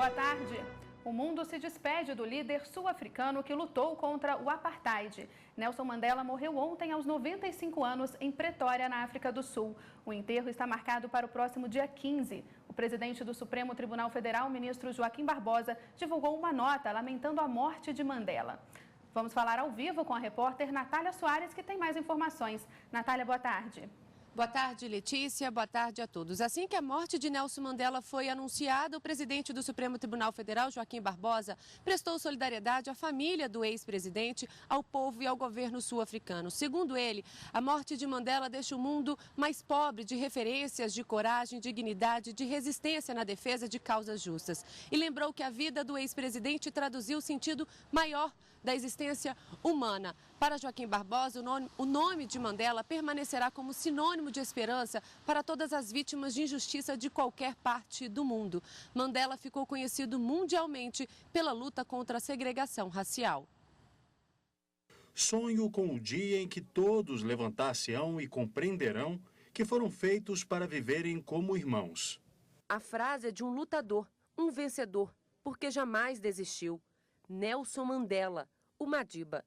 boa tarde. O mundo se despede do líder sul-africano que lutou contra o apartheid. Nelson Mandela morreu ontem aos 95 anos em Pretória, na África do Sul. O enterro está marcado para o próximo dia 15. O presidente do Supremo Tribunal Federal, ministro Joaquim Barbosa, divulgou uma nota lamentando a morte de Mandela. Vamos falar ao vivo com a repórter Natália Soares, que tem mais informações. Natália, boa tarde. Boa tarde, Letícia. Boa tarde a todos. Assim que a morte de Nelson Mandela foi anunciada, o presidente do Supremo Tribunal Federal, Joaquim Barbosa, prestou solidariedade à família do ex-presidente, ao povo e ao governo sul-africano. Segundo ele, a morte de Mandela deixa o mundo mais pobre de referências de coragem, dignidade, de resistência na defesa de causas justas. E lembrou que a vida do ex-presidente traduziu o sentido maior da existência humana. Para Joaquim Barbosa, o nome de Mandela permanecerá como sinônimo de esperança para todas as vítimas de injustiça de qualquer parte do mundo. Mandela ficou conhecido mundialmente pela luta contra a segregação racial. Sonho com o dia em que todos levantar-se-ão e compreenderão que foram feitos para viverem como irmãos. A frase é de um lutador, um vencedor, porque jamais desistiu. Nelson Mandela, o Madiba,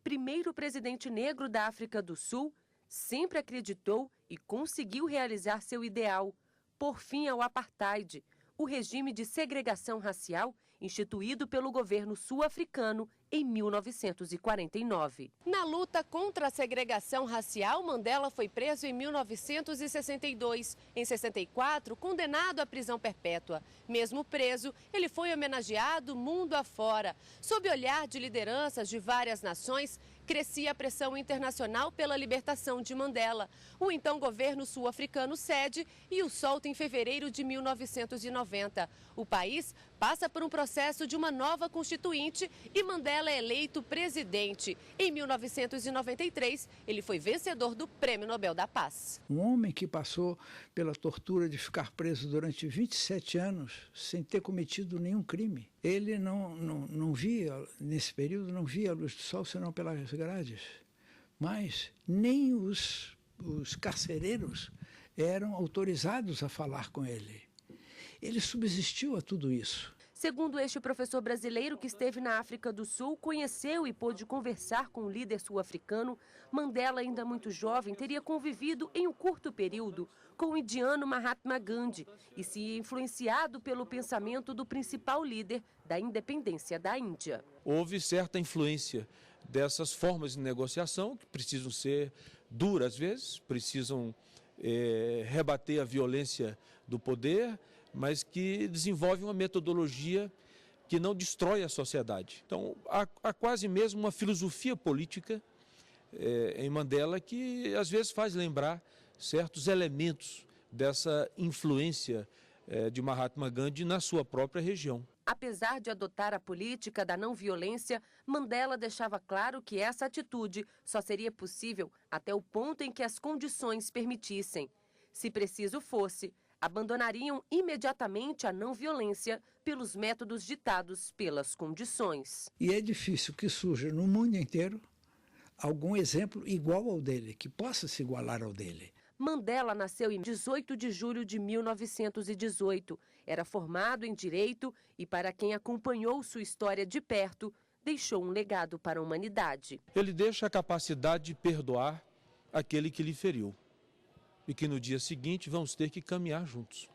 primeiro presidente negro da África do Sul, sempre acreditou e conseguiu realizar seu ideal, pôr fim ao apartheid, o regime de segregação racial instituído pelo governo sul-africano em 1949. Na luta contra a segregação racial, Mandela foi preso em 1962. Em 64, condenado à prisão perpétua. Mesmo preso, ele foi homenageado mundo afora. Sob o olhar de lideranças de várias nações, crescia a pressão internacional pela libertação de Mandela. O então governo sul-africano cede e o solta em fevereiro de 1990. O país passa por um processo de uma nova constituinte e Mandela é eleito presidente. Em 1993, ele foi vencedor do Prêmio Nobel da Paz. Um homem que passou pela tortura de ficar preso durante 27 anos sem ter cometido nenhum crime. Ele não via, nesse período, não via a luz do sol senão pelas grades. Mas nem os carcereiros eram autorizados a falar com ele. Ele subsistiu a tudo isso. Segundo este professor brasileiro que esteve na África do Sul, conheceu e pôde conversar com o líder sul-africano, Mandela, ainda muito jovem, teria convivido em um curto período com o indiano Mahatma Gandhi e se influenciado pelo pensamento do principal líder da independência da Índia. Houve certa influência dessas formas de negociação que precisam ser duras às vezes, precisam rebater a violência do poder, mas que desenvolve uma metodologia que não destrói a sociedade. Então, há quase mesmo uma filosofia política em Mandela que, às vezes, faz lembrar certos elementos dessa influência de Mahatma Gandhi na sua própria região. Apesar de adotar a política da não violência, Mandela deixava claro que essa atitude só seria possível até o ponto em que as condições permitissem. Se preciso fosse, abandonariam imediatamente a não violência pelos métodos ditados pelas condições. E é difícil que surja no mundo inteiro algum exemplo igual ao dele, que possa se igualar ao dele. Mandela nasceu em 18 de julho de 1918. Era formado em Direito e, para quem acompanhou sua história de perto, deixou um legado para a humanidade. Ele deixa a capacidade de perdoar aquele que lhe feriu. E que no dia seguinte vamos ter que caminhar juntos.